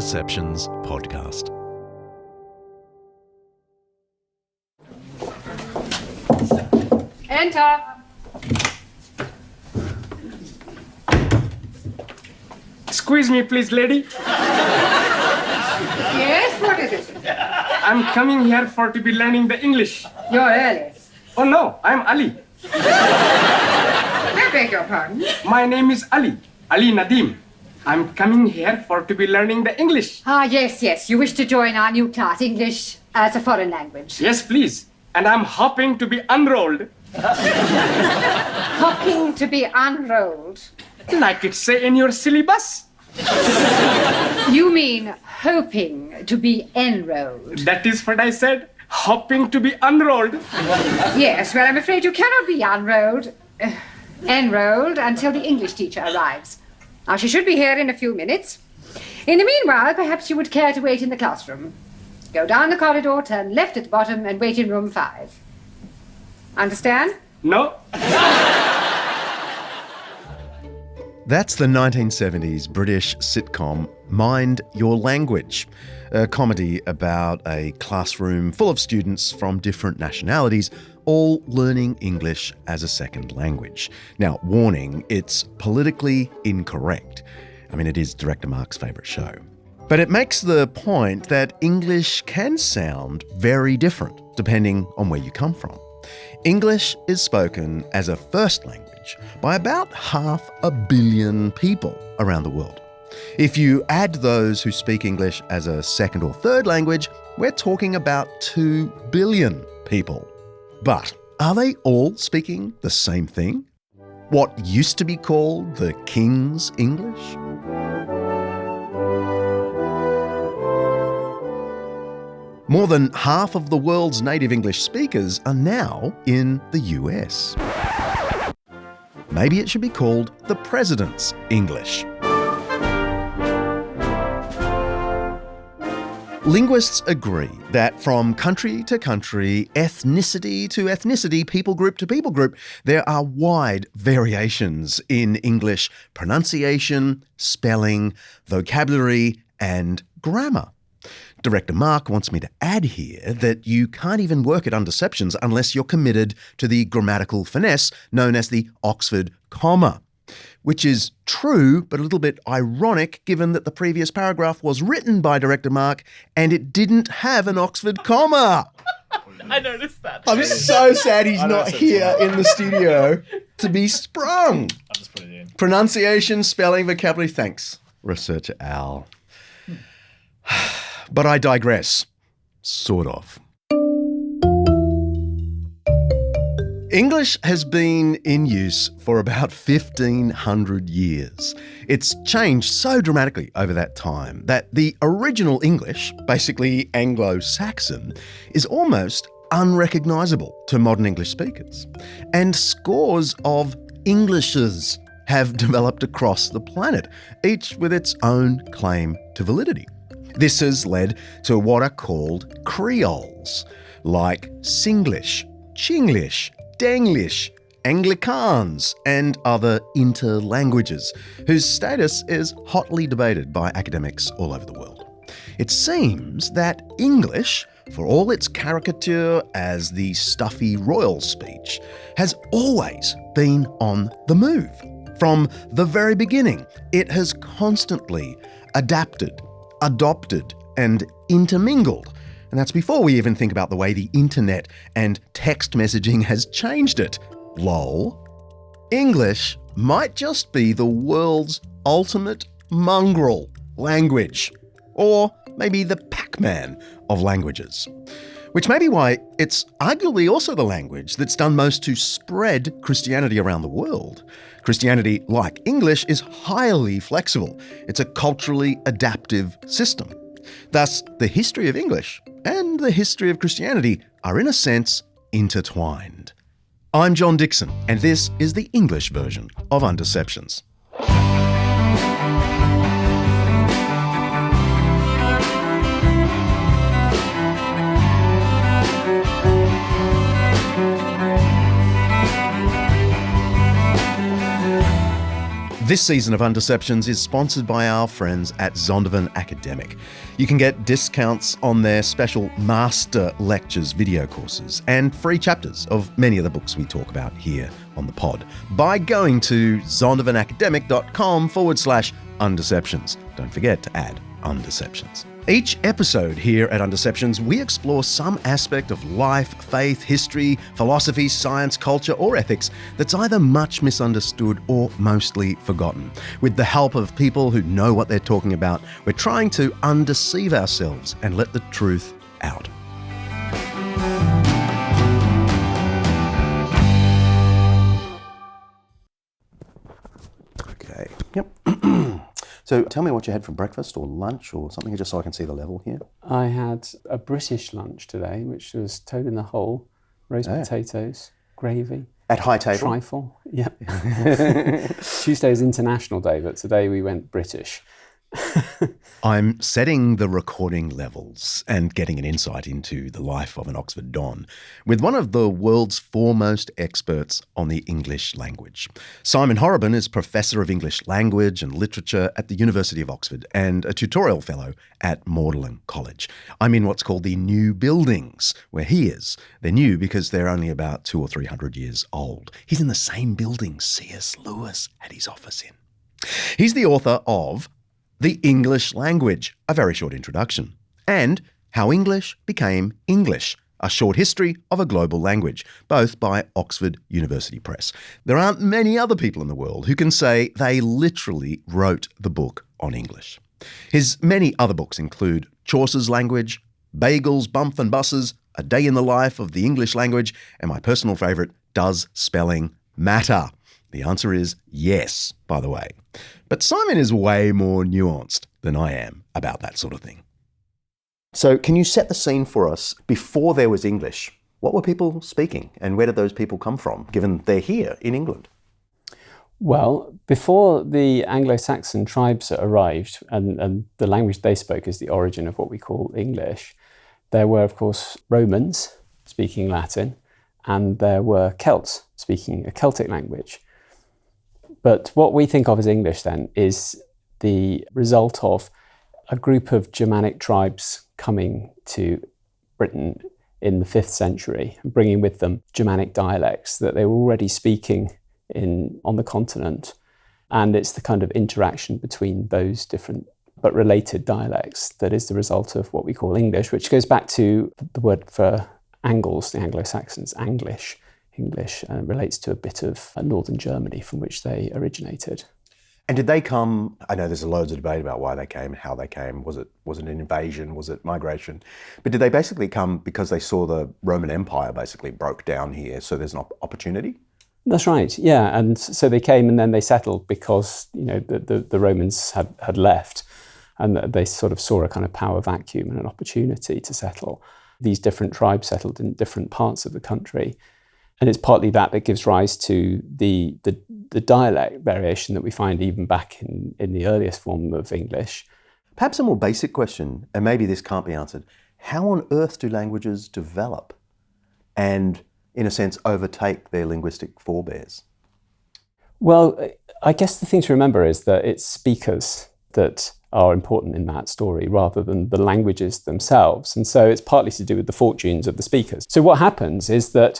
Undeceptions podcast. Enter. Squeeze me, please, lady. Yes, what is it? I'm coming here to be learning the English. You're early. Oh, no, I'm Ali. I beg your pardon. My name is Ali Nadim. I'm coming here to be learning the English. Ah, yes. You wish to join our new class, English as a foreign language. Yes, please. And I'm hoping to be unrolled. Hopping to be unrolled. Like it say in your syllabus. You mean hoping to be enrolled? That is what I said. Hoping to be unrolled. Yes, well, I'm afraid you cannot be enrolled until the English teacher arrives. Now, she should be here in a few minutes. In the meanwhile, perhaps you would care to wait in the classroom. Go down the corridor, turn left at the bottom, and wait in room 5. Understand? No. That's the 1970s British sitcom Mind Your Language, a comedy about a classroom full of students from different nationalities, all learning English as a second language. Now, warning, it's politically incorrect. I mean, it is Director Mark's favourite show. But it makes the point that English can sound very different depending on where you come from. English is spoken as a first language by about 500 million people around the world. If you add those who speak English as a second or third language, we're talking about 2 billion people. But are they all speaking the same thing? What used to be called the King's English? More than half of the world's native English speakers are now in the US. Maybe it should be called the President's English. Linguists agree that from country to country, ethnicity to ethnicity, people group to people group, there are wide variations in English pronunciation, spelling, vocabulary, and grammar. Director Mark wants me to add here that you can't even work at Undeceptions unless you're committed to the grammatical finesse known as the Oxford comma, which is true but a little bit ironic given that the previous paragraph was written by Director Mark and it didn't have an Oxford comma. I noticed that. I'm so sad he's not here in the studio to be sprung. I'll just put it in. Pronunciation, spelling, vocabulary. Thanks, researcher Al. But I digress. Sort of. English has been in use for about 1,500 years. It's changed so dramatically over that time that the original English, basically Anglo-Saxon, is almost unrecognisable to modern English speakers. And scores of Englishes have developed across the planet, each with its own claim to validity. This has led to what are called creoles, like Singlish, Chinglish, Denglish, Anglicans, and other interlanguages, whose status is hotly debated by academics all over the world. It seems that English, for all its caricature as the stuffy royal speech, has always been on the move. From the very beginning, it has constantly adapted, adopted, and intermingled. And that's before we even think about the way the internet and text messaging has changed it. Lol. English might just be the world's ultimate mongrel language. Or maybe the Pac-Man of languages. Which may be why it's arguably also the language that's done most to spread Christianity around the world. Christianity, like English, is highly flexible. It's a culturally adaptive system. Thus, the history of English and the history of Christianity are, in a sense, intertwined. I'm John Dixon, and this is the English version of Undeceptions. This season of Undeceptions is sponsored by our friends at Zondervan Academic. You can get discounts on their special Master Lectures video courses and free chapters of many of the books we talk about here on the pod by going to zondervanacademic.com/undeceptions. Don't forget to add Undeceptions. Each episode here at Undeceptions, we explore some aspect of life, faith, history, philosophy, science, culture, or ethics that's either much misunderstood or mostly forgotten. With the help of people who know what they're talking about, we're trying to undeceive ourselves and let the truth out. Okay, yep. So tell me what you had for breakfast or lunch or something, just so I can see the level here. I had a British lunch today, which was toad in the hole, roast potatoes, gravy. At high table? Trifle, yep. Tuesday's International Day, but today we went British. I'm setting the recording levels and getting an insight into the life of an Oxford Don with one of the world's foremost experts on the English language. Simon Horrobin is Professor of English Language and Literature at the University of Oxford and a tutorial fellow at Magdalen College. I'm in what's called the new buildings where he is. They're new because they're only about 200 or 300 years old. He's in the same building C.S. Lewis had his office in. He's the author of The English Language, a very short introduction, and How English Became English, a short history of a global language, both by Oxford University Press. There aren't many other people in the world who can say they literally wrote the book on English. His many other books include Chaucer's Language, Bagels, Bump and Buses, A Day in the Life of the English Language, and my personal favourite, Does Spelling Matter? The answer is yes, by the way. But Simon is way more nuanced than I am about that sort of thing. So can you set the scene for us? Before there was English, what were people speaking and where did those people come from, given they're here in England? Well, before the Anglo-Saxon tribes arrived and the language they spoke is the origin of what we call English, there were, of course, Romans speaking Latin and there were Celts speaking a Celtic language. But what we think of as English then is the result of a group of Germanic tribes coming to Britain in the 5th century and bringing with them Germanic dialects that they were already speaking on the continent. And it's the kind of interaction between those different but related dialects that is the result of what we call English, which goes back to the word for Angles, the Anglo-Saxons, English, and relates to a bit of northern Germany from which they originated. And did they come, I know there's loads of debate about why they came, how they came, was it an invasion, was it migration? But did they basically come because they saw the Roman Empire basically broke down here, so there's an opportunity? That's right, yeah. And so they came and then they settled because the Romans had left and they sort of saw a kind of power vacuum and an opportunity to settle. These different tribes settled in different parts of the country. And it's partly that gives rise to the dialect variation that we find even back in the earliest form of English. Perhaps a more basic question, and maybe this can't be answered. How on earth do languages develop and, in a sense, overtake their linguistic forebears? Well, I guess the thing to remember is that it's speakers that are important in that story rather than the languages themselves. And so it's partly to do with the fortunes of the speakers. So what happens is that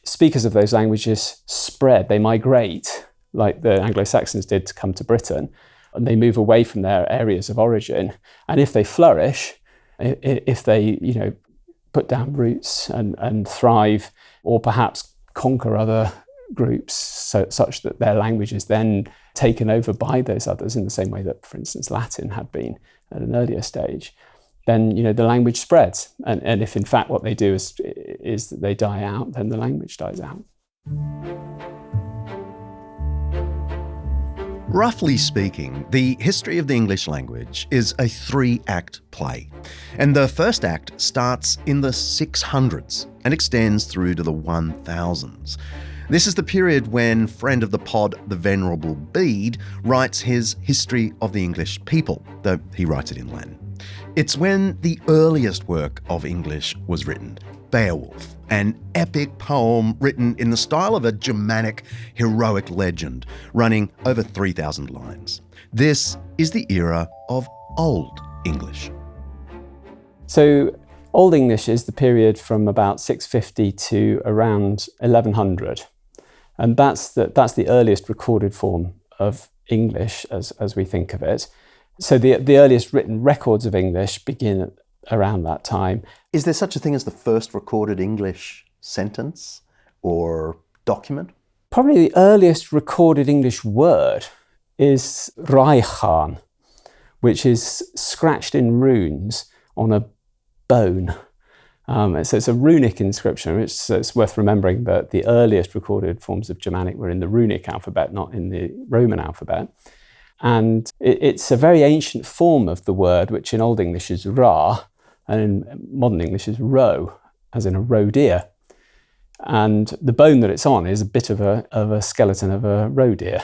speakers of those languages spread, they migrate, like the Anglo-Saxons did to come to Britain, and they move away from their areas of origin. And if they flourish, if they, put down roots and thrive, or perhaps conquer other groups such that their language is then taken over by those others in the same way that, for instance, Latin had been at an earlier stage, then the language spreads. And if in fact what they do is that they die out, then the language dies out. Roughly speaking, the history of the English language is a 3-act play. And the first act starts in the 600s and extends through to the 1000s. This is the period when friend of the pod, the Venerable Bede, writes his History of the English People, though he writes it in Latin. It's when the earliest work of English was written, Beowulf, an epic poem written in the style of a Germanic heroic legend, running over 3,000 lines. This is the era of Old English. So Old English is the period from about 650 to around 1100. And that's the earliest recorded form of English as we think of it. So the earliest written records of English begin around that time. Is there such a thing as the first recorded English sentence or document? Probably the earliest recorded English word is Raichan, which is scratched in runes on a bone. So it's a runic inscription, which it's worth remembering that the earliest recorded forms of Germanic were in the runic alphabet, not in the Roman alphabet. And it's a very ancient form of the word, which in Old English is Ra, and in modern English is roe, as in a roe deer. And the bone that it's on is a bit of a skeleton of a roe deer.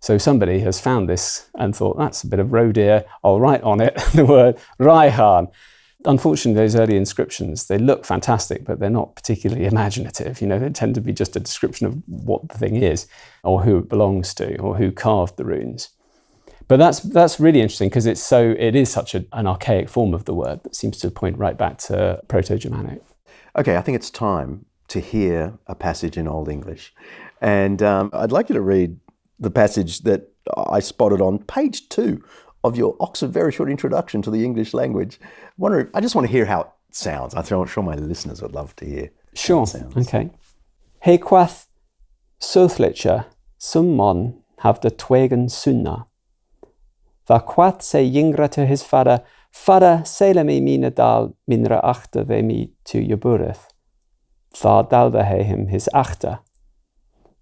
So somebody has found this and thought, that's a bit of roe deer, I'll write on it the word Raihan. Unfortunately, those early inscriptions, they look fantastic, but they're not particularly imaginative. They tend to be just a description of what the thing is, or who it belongs to, or who carved the runes. But that's really interesting because it is such an archaic form of the word that seems to point right back to Proto-Germanic. Okay, I think it's time to hear a passage in Old English. And I'd like you to read the passage that I spotted on page 2 of your Oxford Very Short Introduction to the English Language. I just want to hear how it sounds. I'm sure my listeners would love to hear Sure, how it sounds. Okay. He quath Southlicher summon have the twegen sunna. Va quath say yingra to his father, Father, sailor me mina dal minra achter ve me to Yeburith. Va dalda he him his achter.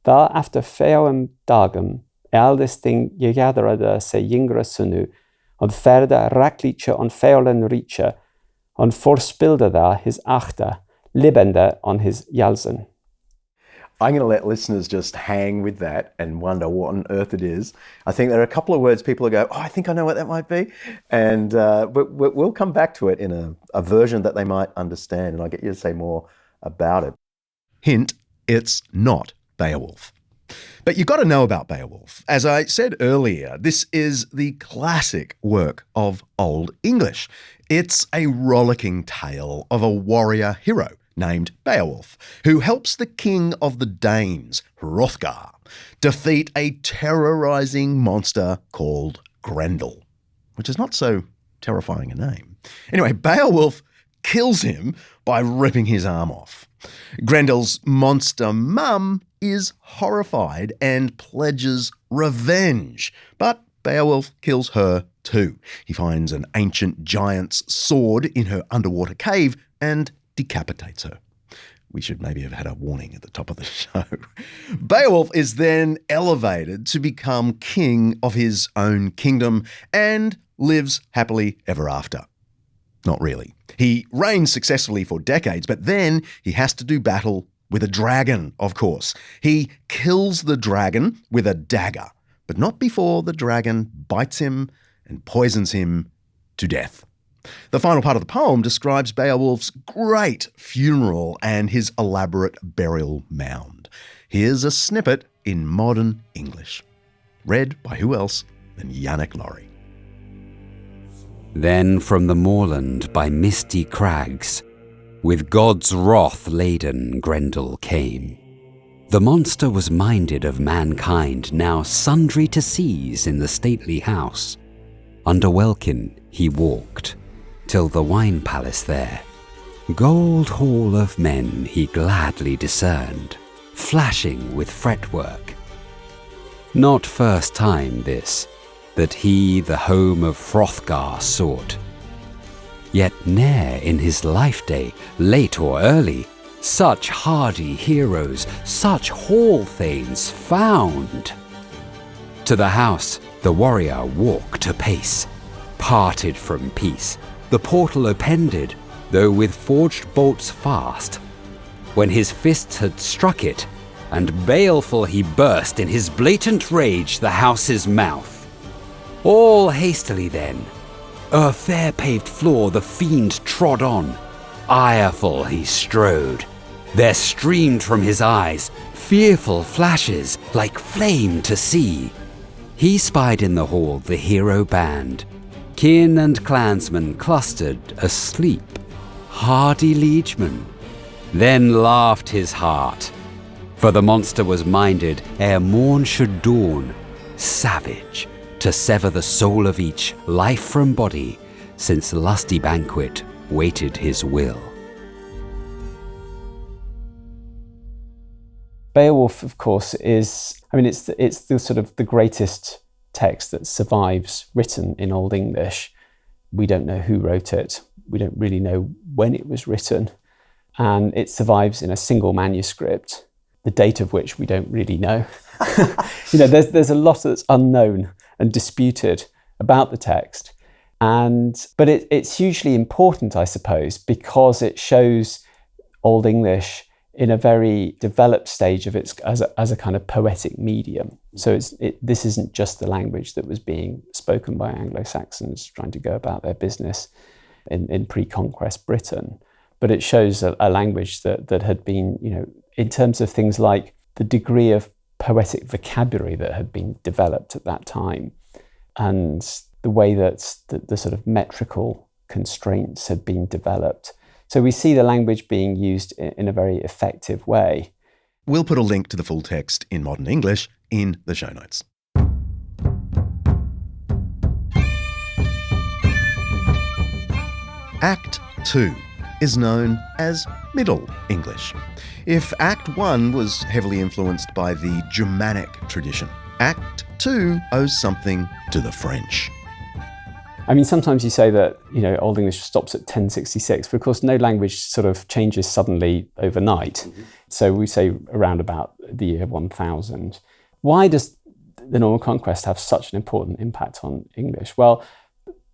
Va after feoem dagum, eldest thing je gathered say yingra sunu, on ferda raklicha on feolen richa, on forspilda da his achter, libende on his jalzen. I'm going to let listeners just hang with that and wonder what on earth it is. I think there are a couple of words people will go, I think I know what that might be. And we'll come back to it in a version that they might understand, and I'll get you to say more about it. Hint, it's not Beowulf. But you've got to know about Beowulf. As I said earlier, this is the classic work of Old English. It's a rollicking tale of a warrior hero named Beowulf, who helps the king of the Danes, Hrothgar, defeat a terrorising monster called Grendel, which is not so terrifying a name. Anyway, Beowulf kills him by ripping his arm off. Grendel's monster mum is horrified and pledges revenge, but Beowulf kills her too. He finds an ancient giant's sword in her underwater cave and decapitates her. We should maybe have had a warning at the top of the show. Beowulf is then elevated to become king of his own kingdom and lives happily ever after. Not really. He reigns successfully for decades, but then he has to do battle with a dragon, of course. He kills the dragon with a dagger, but not before the dragon bites him and poisons him to death. The final part of the poem describes Beowulf's great funeral and his elaborate burial mound. Here's a snippet in modern English, read by who else than Yannick Laurie. Then from the moorland by misty crags, with God's wrath laden Grendel came. The monster was minded of mankind, now sundry to seize in the stately house. Under welkin he walked, till the wine palace there, gold hall of men he gladly discerned, flashing with fretwork. Not first time this, that he the home of Hrothgar sought. Yet ne'er in his life day, late or early, such hardy heroes, such hall thanes found. To the house the warrior walked apace, parted from peace, the portal appended, though with forged bolts fast, when his fists had struck it, and baleful he burst in his blatant rage the house's mouth. All hastily then, o'er fair paved floor the fiend trod on, ireful he strode. There streamed from his eyes fearful flashes like flame to see. He spied in the hall the hero band, kin and clansmen clustered asleep, hardy liegemen. Then laughed his heart, for the monster was minded ere morn should dawn, savage, to sever the soul of each, life from body, since lusty banquet waited his will. Beowulf, of course, it's the sort of the greatest text that survives written in Old English. We don't know who wrote it. We don't really know when it was written. And it survives in a single manuscript, the date of which we don't really know. There's a lot that's unknown and disputed about the text. But it's hugely important, I suppose, because it shows Old English in a very developed stage of its as a kind of poetic medium. So this isn't just the language that was being spoken by Anglo-Saxons trying to go about their business in pre-conquest Britain, but it shows a language that had been, in terms of things like the degree of poetic vocabulary that had been developed at that time, and the way that the sort of metrical constraints had been developed. So we see the language being used in a very effective way. We'll put a link to the full text in modern English in the show notes. Act 2 is known as Middle English. If Act 1 was heavily influenced by the Germanic tradition, Act 2 owes something to the French. I mean, sometimes you say that, Old English stops at 1066, but of course no language sort of changes suddenly overnight. Mm-hmm. So we say around about the year 1000. Why does the Norman Conquest have such an important impact on English? Well,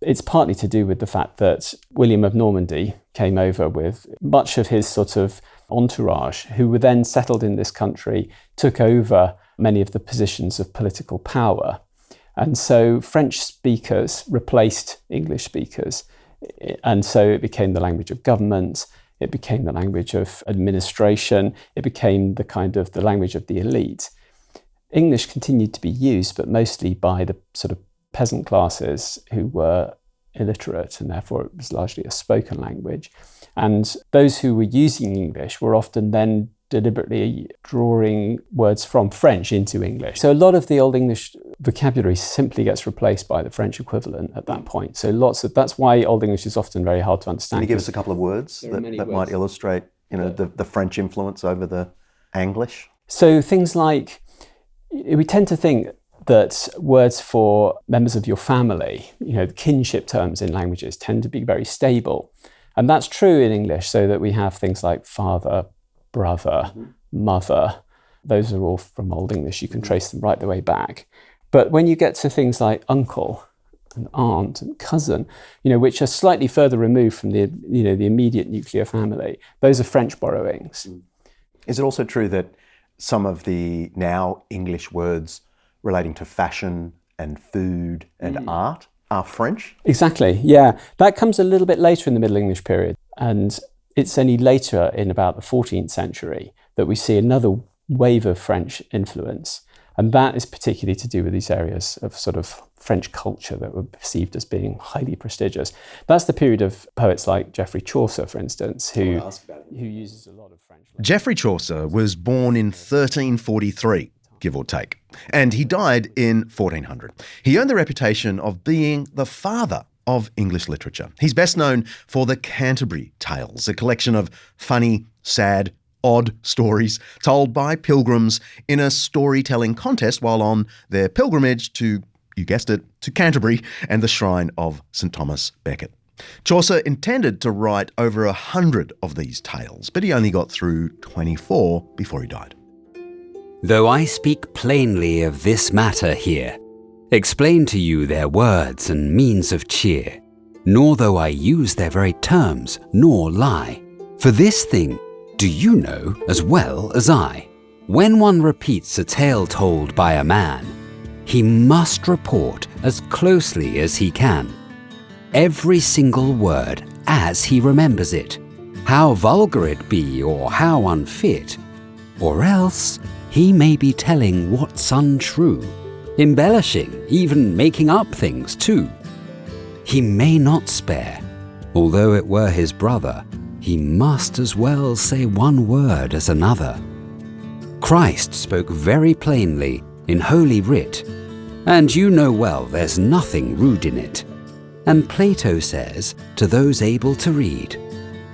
it's partly to do with the fact that William of Normandy came over with much of his sort of entourage, who were then settled in this country, took over many of the positions of political power. And so French speakers replaced English speakers. And so it became the language of government, it became the language of administration, it became the language of the elite. English continued to be used, but mostly by the sort of peasant classes who were illiterate, and therefore it was largely a spoken language. And those who were using English were often then deliberately drawing words from French into English. So a lot of the Old English vocabulary simply gets replaced by the French equivalent at that point. So that's why Old English is often very hard to understand. Can you give us a couple of words that might illustrate, the French influence over the English? So things like, we tend to think that words for members of your family, kinship terms in languages tend to be very stable. And that's true in English, so that we have things like father, brother, mother. Those are all from Old English. You can trace them right the way back. But when you get to things like uncle and aunt and cousin, which are slightly further removed from the immediate nuclear family, those are French borrowings. Is it also true that some of the now English words relating to fashion and food and art are French? Exactly, yeah. That comes a little bit later in the Middle English period. And it's only later, in about the 14th century, that we see another wave of French influence. And that is particularly to do with these areas of sort of French culture that were perceived as being highly prestigious. That's the period of poets like Geoffrey Chaucer, for instance, who uses a lot of French. Geoffrey Chaucer was born in 1343, give or take, and he died in 1400. He earned the reputation of being the father of English literature. He's best known for the Canterbury Tales, a collection of funny, sad, odd stories told by pilgrims in a storytelling contest while on their pilgrimage to, you guessed it, to Canterbury and the shrine of St Thomas Becket. Chaucer intended to write over 100 of these tales, but he only got through 24 before he died. Though I speak plainly of this matter here, explain to you their words and means of cheer, nor though I use their very terms, nor lie. For this thing do you know as well as I. When one repeats a tale told by a man, he must report as closely as he can, every single word as he remembers it, how vulgar it be or how unfit, or else he may be telling what's untrue, embellishing, even making up things too. He may not spare, although it were his brother, he must as well say one word as another. Christ spoke very plainly in Holy Writ, and you know well there's nothing rude in it. And Plato says to those able to read,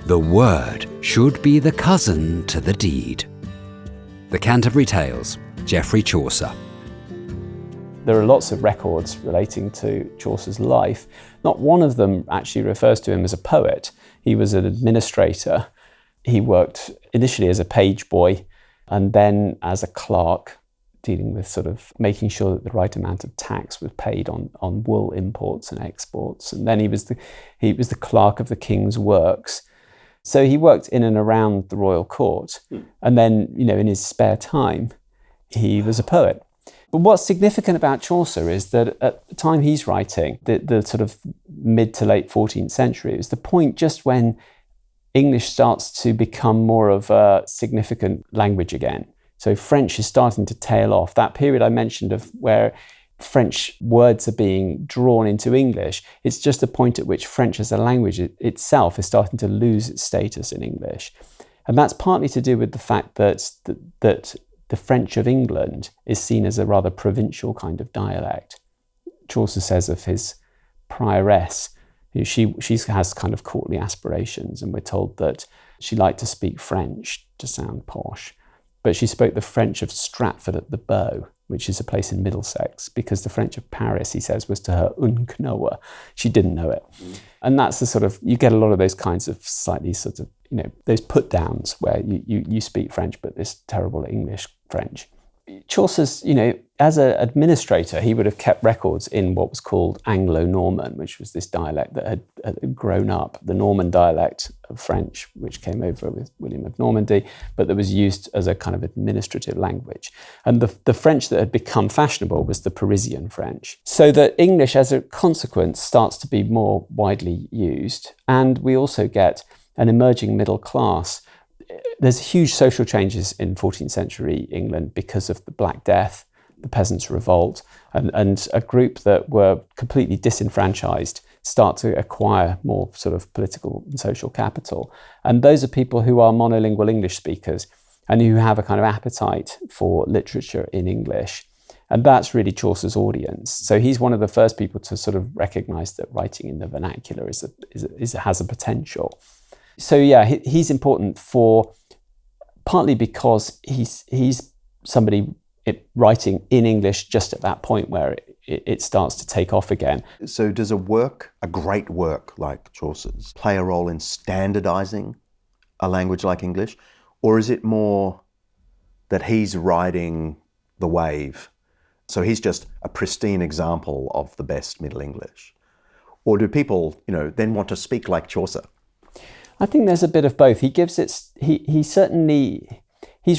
the word should be the cousin to the deed. The Canterbury Tales, Geoffrey Chaucer. There are lots of records relating to Chaucer's life. Not one of them actually refers to him as a poet. He was an administrator. He worked initially as a page boy and then as a clerk, dealing with sort of making sure that the right amount of tax was paid on wool imports and exports. And then he was the clerk of the king's works. So he worked in and around the royal court. And then, in his spare time, he was a poet. But what's significant about Chaucer is that at the time he's writing, the sort of mid to late 14th century, it was the point just when English starts to become more of a significant language again. So French is starting to tail off. That period I mentioned of where French words are being drawn into English, it's just a point at which French as a language itself is starting to lose its status in English. And that's partly to do with the fact that the French of England is seen as a rather provincial kind of dialect. Chaucer says of his prioress, she has kind of courtly aspirations, and we're told that she liked to speak French to sound posh. But she spoke the French of Stratford at the Bow, which is a place in Middlesex, because the French of Paris, he says, was to her unknower. She didn't know it. And that's the sort of, you get a lot of those kinds of slightly sort of, those put downs where you speak French, but this terrible English French. Chaucer's, as an administrator, he would have kept records in what was called Anglo-Norman, which was this dialect that had grown up, the Norman dialect of French, which came over with William of Normandy, but that was used as a kind of administrative language. And the French that had become fashionable was the Parisian French. So that English, as a consequence, starts to be more widely used. And we also get an emerging middle class. There's huge social changes in 14th century England because of the Black Death, the Peasants' Revolt, and a group that were completely disenfranchised start to acquire more sort of political and social capital. And those are people who are monolingual English speakers and who have a kind of appetite for literature in English. And that's really Chaucer's audience. So he's one of the first people to sort of recognize that writing in the vernacular has a potential. So yeah, he's important partly because he's somebody writing in English just at that point where it starts to take off again. So does a great work like Chaucer's, play a role in standardizing a language like English? Or is it more that he's riding the wave? So he's just a pristine example of the best Middle English? Or do people, then want to speak like Chaucer? I think there's a bit of both. He's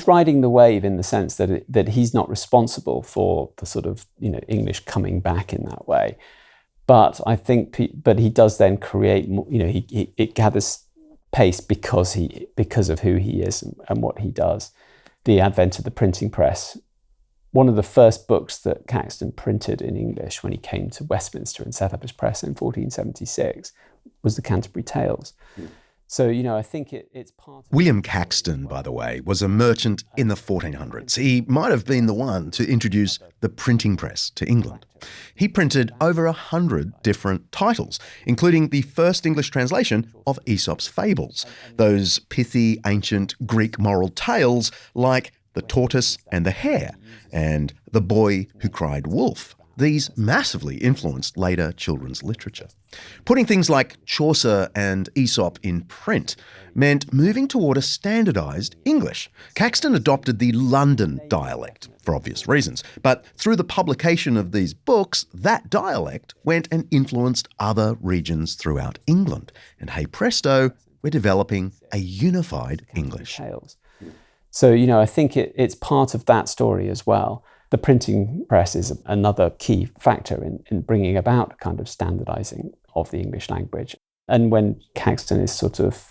riding the wave in the sense that he's not responsible for the sort of English coming back in that way, but I think he does then create it gathers pace because of who he is and what he does. The advent of the printing press. One of the first books that Caxton printed in English when he came to Westminster and set up his press in 1476 was the Canterbury Tales. So, I think it's part of... William Caxton, by the way, was a merchant in the 1400s. He might have been the one to introduce the printing press to England. He printed over 100 different titles, including the first English translation of Aesop's fables, those pithy ancient Greek moral tales like The Tortoise and the Hare and The Boy Who Cried Wolf. These massively influenced later children's literature. Putting things like Chaucer and Aesop in print meant moving toward a standardised English. Caxton adopted the London dialect, for obvious reasons, but through the publication of these books, that dialect went and influenced other regions throughout England. And hey presto, we're developing a unified English. So, I think it's part of that story as well. The printing press is another key factor in bringing about kind of standardising of the English language. And when Caxton is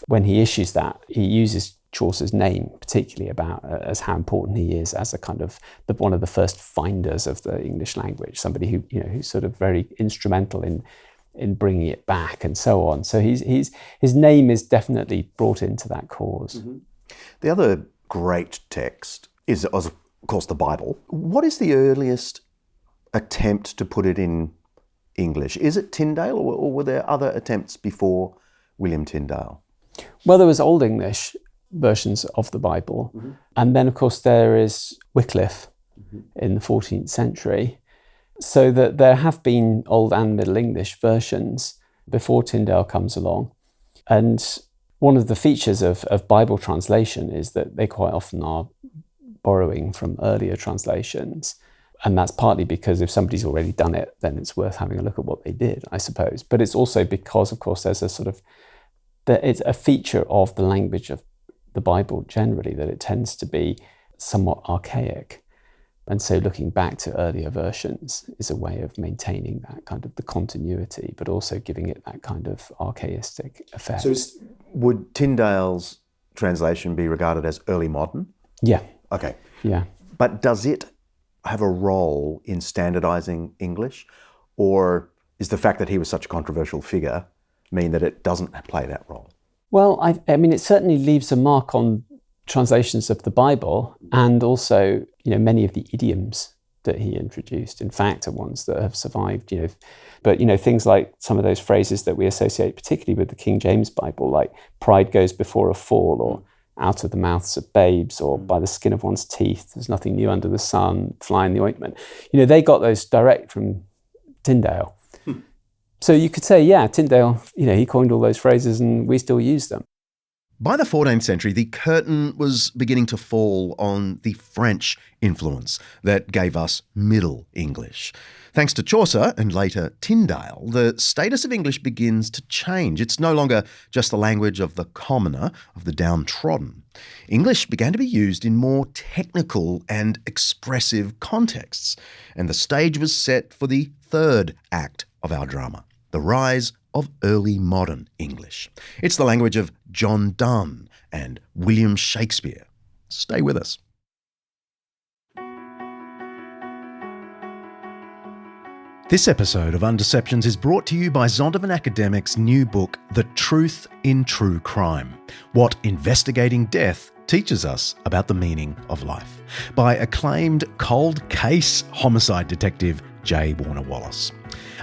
when he issues that, he uses Chaucer's name particularly about as how important he is as a kind of one of the first finders of the English language, somebody who's sort of very instrumental in bringing it back and so on. So his name is definitely brought into that cause. Mm-hmm. The other great text is, of course, the Bible. What is the earliest attempt to put it in English? Is it Tyndale, or were there other attempts before William Tyndale? Well, there was Old English versions of the Bible. Mm-hmm. And then, of course, there is Wycliffe in the 14th century. So that there have been Old and Middle English versions before Tyndale comes along. And one of the features of Bible translation is that they quite often are borrowing from earlier translations. And that's partly because if somebody's already done it, then it's worth having a look at what they did, I suppose. But it's also because, of course, there's it's a feature of the language of the Bible generally that it tends to be somewhat archaic. And so looking back to earlier versions is a way of maintaining that kind of the continuity, but also giving it that kind of archaistic effect. So would Tyndale's translation be regarded as early modern? Yeah. Okay. Yeah. But does it have a role in standardising English? Or is the fact that he was such a controversial figure mean that it doesn't play that role? Well, I mean, it certainly leaves a mark on translations of the Bible, and also, many of the idioms that he introduced, in fact, are ones that have survived, But, things like some of those phrases that we associate particularly with the King James Bible, like pride goes before a fall, or out of the mouths of babes, or by the skin of one's teeth, there's nothing new under the sun, fly in the ointment. They got those direct from Tyndale. So you could say, yeah, Tyndale, he coined all those phrases and we still use them. By the 14th century, the curtain was beginning to fall on the French influence that gave us Middle English. Thanks to Chaucer and later Tyndale, the status of English begins to change. It's no longer just the language of the commoner, of the downtrodden. English began to be used in more technical and expressive contexts, and the stage was set for the third act of our drama, the rise of early modern English. It's the language of John Donne and William Shakespeare. Stay with us. This episode of Undeceptions is brought to you by Zondervan Academic's new book, The Truth in True Crime: What Investigating Death Teaches Us About the Meaning of Life, by acclaimed cold case homicide detective J. Warner Wallace.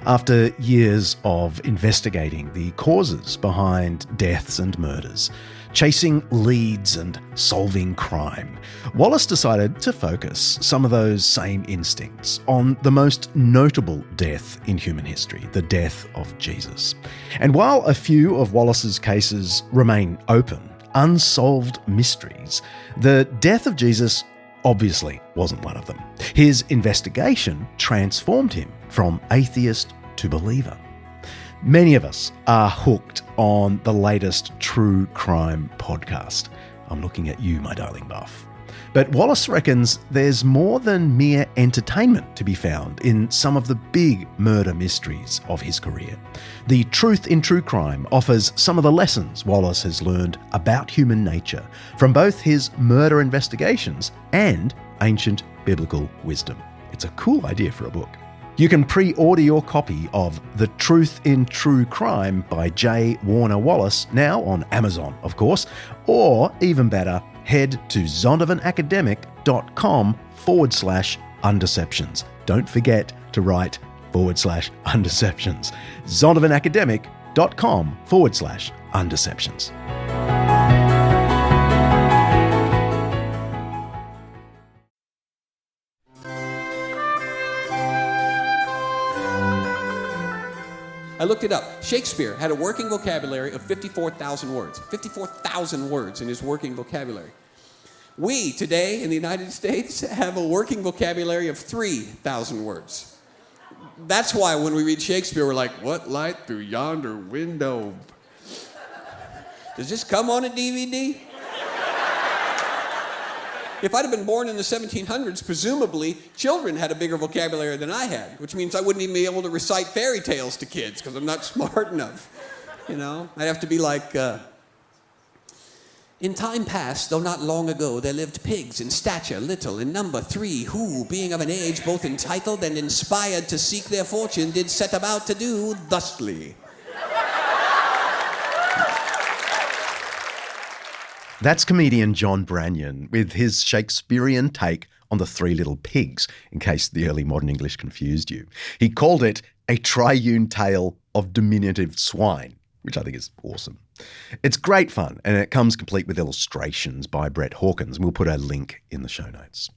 After years of investigating the causes behind deaths and murders, chasing leads and solving crime, Wallace decided to focus some of those same instincts on the most notable death in human history, the death of Jesus. And while a few of Wallace's cases remain open, unsolved mysteries, the death of Jesus obviously wasn't one of them. His investigation transformed him from atheist to believer. Many of us are hooked on the latest true crime podcast. I'm looking at you, my darling buff. But Wallace reckons there's more than mere entertainment to be found in some of the big murder mysteries of his career. The Truth in True Crime offers some of the lessons Wallace has learned about human nature from both his murder investigations and ancient biblical wisdom. It's a cool idea for a book. You can pre-order your copy of The Truth in True Crime by J. Warner Wallace, now on Amazon, of course, or even better, head to zondervanacademic.com/undeceptions. Don't forget to write /undeceptions. zondervanacademic.com/undeceptions. I looked it up. Shakespeare had a working vocabulary of 54,000 words. 54,000 words in his working vocabulary. We, today, in the United States, have a working vocabulary of 3,000 words. That's why when we read Shakespeare, we're like, what light through yonder window? Does this come on a DVD? If I'd have been born in the 1700s, presumably children had a bigger vocabulary than I had, which means I wouldn't even be able to recite fairy tales to kids because I'm not smart enough. You know, I'd have to be like, in time past, though not long ago, there lived pigs in stature little, in number 3, who, being of an age both entitled and inspired to seek their fortune, did set about to do thusly. That's comedian John Branyan with his Shakespearean take on the 3 little pigs, in case the early modern English confused you. He called it a triune tale of diminutive swine, which I think is awesome. It's great fun, and it comes complete with illustrations by Brett Hawkins. We'll put a link in the show notes.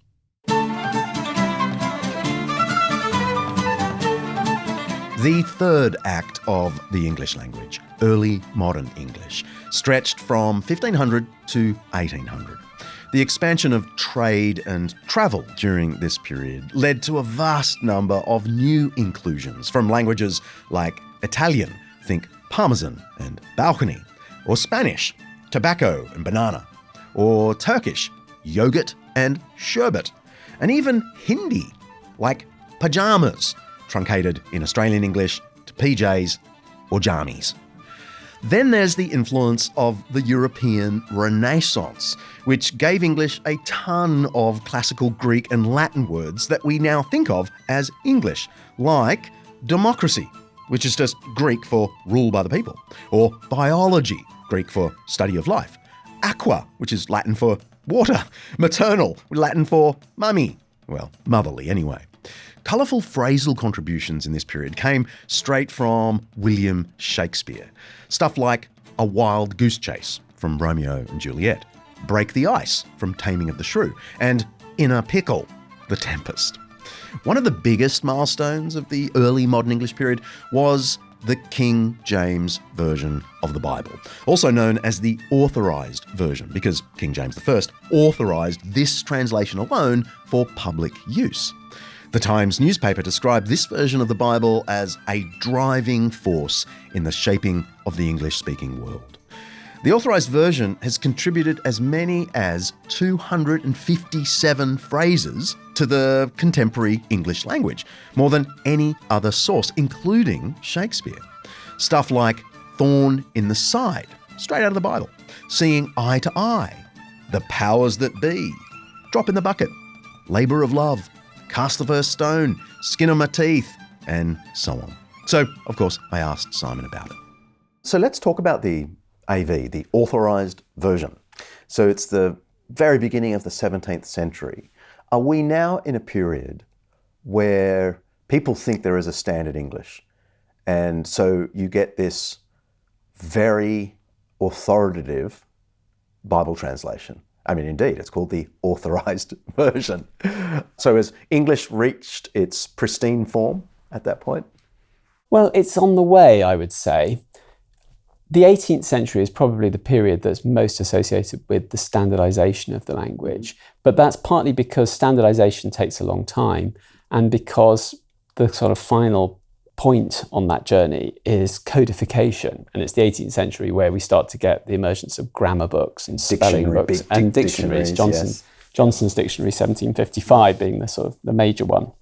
The third act of the English language, early modern English, stretched from 1500 to 1800. The expansion of trade and travel during this period led to a vast number of new inclusions from languages like Italian, think parmesan and balcony, or Spanish, tobacco and banana, or Turkish, yogurt and sherbet, and even Hindi, like pajamas, truncated in Australian English to PJs or jammies. Then there's the influence of the European Renaissance, which gave English a ton of classical Greek and Latin words that we now think of as English, like democracy, which is just Greek for rule by the people, or biology, Greek for study of life, aqua, which is Latin for water, maternal, Latin for mummy, well, motherly anyway. Colourful phrasal contributions in this period came straight from William Shakespeare. Stuff like a wild goose chase from Romeo and Juliet, break the ice from Taming of the Shrew, and in a pickle, The Tempest. One of the biggest milestones of the early modern English period was the King James Version of the Bible, also known as the Authorised Version, because King James I authorised this translation alone for public use. The Times newspaper described this version of the Bible as a driving force in the shaping of the English-speaking world. The Authorised Version has contributed as many as 257 phrases to the contemporary English language, more than any other source, including Shakespeare. Stuff like thorn in the side, straight out of the Bible, seeing eye to eye, the powers that be, drop in the bucket, labour of love, cast the first stone, skin on my teeth, and so on. So, of course, I asked Simon about it. So let's talk about the AV, the Authorised Version. So it's the very beginning of the 17th century. Are we now in a period where people think there is a standard English? And so you get this very authoritative Bible translation. I mean, indeed, it's called the Authorised Version. So has English reached its pristine form at that point? Well, it's on the way, I would say. The 18th century is probably the period that's most associated with the standardisation of the language. But that's partly because standardisation takes a long time and because the sort of final point on that journey is codification. And it's the 18th century where we start to get the emergence of grammar books and spelling books and dictionaries. Johnson's dictionary, 1755, being the sort of the major one.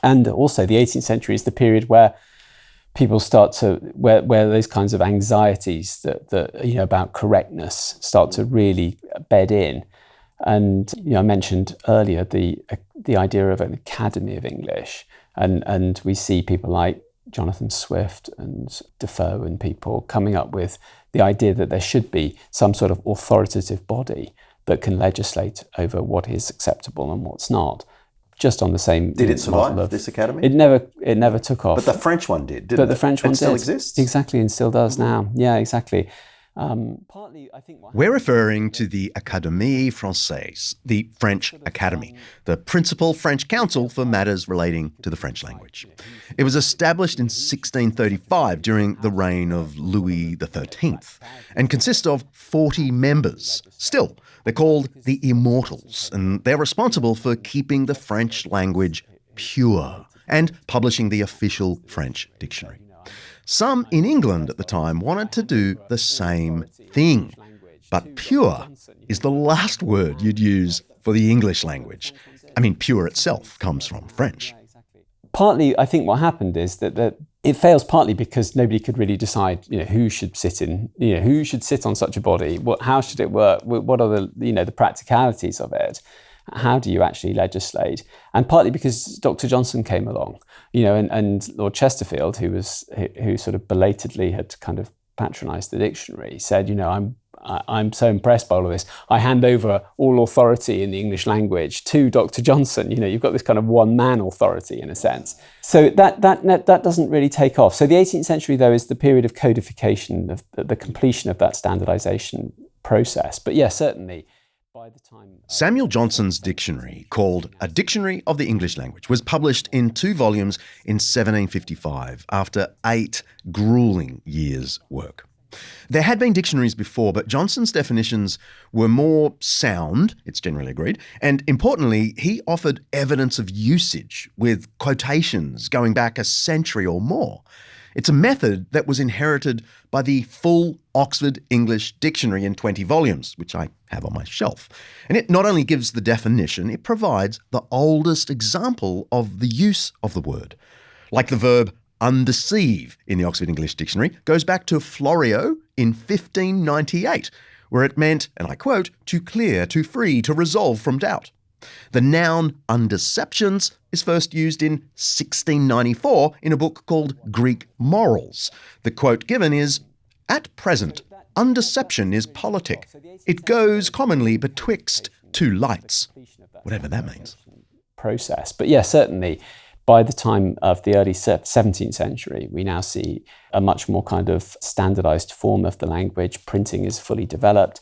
And also the 18th century is the period where people start to, where those kinds of anxieties that you know, about correctness start to really bed in. And you know, I mentioned earlier the idea of an Academy of English, and we see people like Jonathan Swift and Defoe and people coming up with the idea that there should be some sort of authoritative body that can legislate over what is acceptable and what's not. Just on the same. Did it survive this academy? It never took off. But the French one did, didn't it? But the French one still exists. Exactly, and still does now. Yeah, exactly. Partly, I think we're referring to the Académie Française, the French Academy, the principal French council for matters relating to the French language. It was established in 1635 during the reign of Louis XIII and consists of 40 members. Still, they're called the Immortals, and they're responsible for keeping the French language pure and publishing the official French dictionary. Some in England at the time wanted to do the same thing, but pure is the last word you'd use for the English language. I mean, pure itself comes from French. partly, I think what happened is that it fails partly because nobody could really decide, who should sit on such a body. How should it work? What are the practicalities of it? How do you actually legislate? And partly because Dr. Johnson came along, and Lord Chesterfield, who sort of belatedly had kind of patronised the dictionary, said, I'm so impressed by all of this. I hand over all authority in the English language to Dr. Johnson. You've got this kind of one-man authority in a sense. So that doesn't really take off. So the 18th century, though, is the period of codification, of the completion of that standardisation process. But yeah, certainly by the time... Samuel Johnson's dictionary, called A Dictionary of the English Language, was published in 2 volumes in 1755 after 8 gruelling years' work. There had been dictionaries before, but Johnson's definitions were more sound, it's generally agreed, and importantly, he offered evidence of usage with quotations going back a century or more. It's a method that was inherited by the full Oxford English Dictionary in 20 volumes, which I have on my shelf. And it not only gives the definition, it provides the oldest example of the use of the word. Like the verb undeceive in the Oxford English Dictionary goes back to Florio in 1598, where it meant, and I quote, to clear, to free, to resolve from doubt. The noun undeceptions is first used in 1694 in a book called Greek Morals. The quote given is, "At present, undeception is politic. It goes commonly betwixt 2 lights," whatever that means. Process. But yeah, certainly by the time of the early 17th century, we now see a much more kind of standardized form of the language. Printing is fully developed.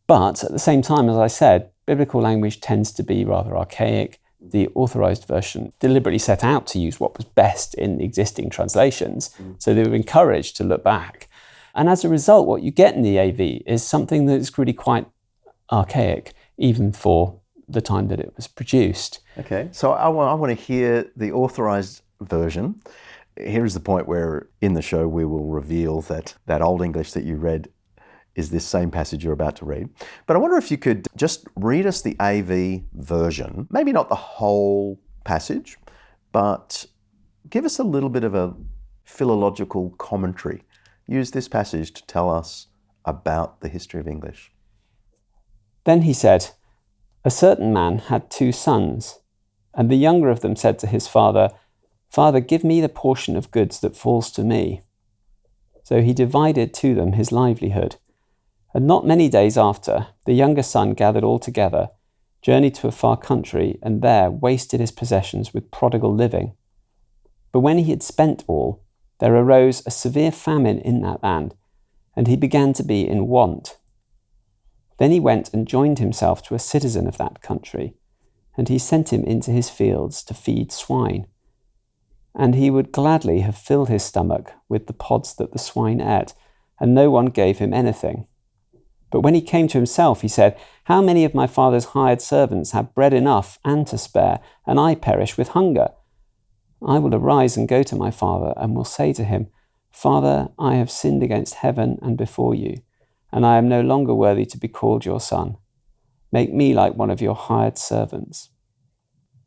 But at the same time, as I said, biblical language tends to be rather archaic. The authorized version deliberately set out to use what was best in existing translations. So they were encouraged to look back. And as a result, what you get in the AV is something that is really quite archaic, even for the time that it was produced. Okay, so I want to hear the authorised version. Here is the point where in the show we will reveal that Old English that you read is this same passage you're about to read. But I wonder if you could just read us the AV version, maybe not the whole passage, but give us a little bit of a philological commentary. Use this passage to tell us about the history of English. Then he said, "A certain man had 2 sons, and the younger of them said to his father, 'Father, give me the portion of goods that falls to me.' So he divided to them his livelihood. And not many days after, the younger son gathered all together, journeyed to a far country, and there wasted his possessions with prodigal living. But when he had spent all, there arose a severe famine in that land, and he began to be in want. Then he went and joined himself to a citizen of that country, and he sent him into his fields to feed swine. And he would gladly have filled his stomach with the pods that the swine ate, and no one gave him anything. But when he came to himself, he said, 'How many of my father's hired servants have bread enough and to spare, and I perish with hunger? I will arise and go to my father, and will say to him, Father, I have sinned against heaven and before you, and I am no longer worthy to be called your son. Make me like one of your hired servants.'"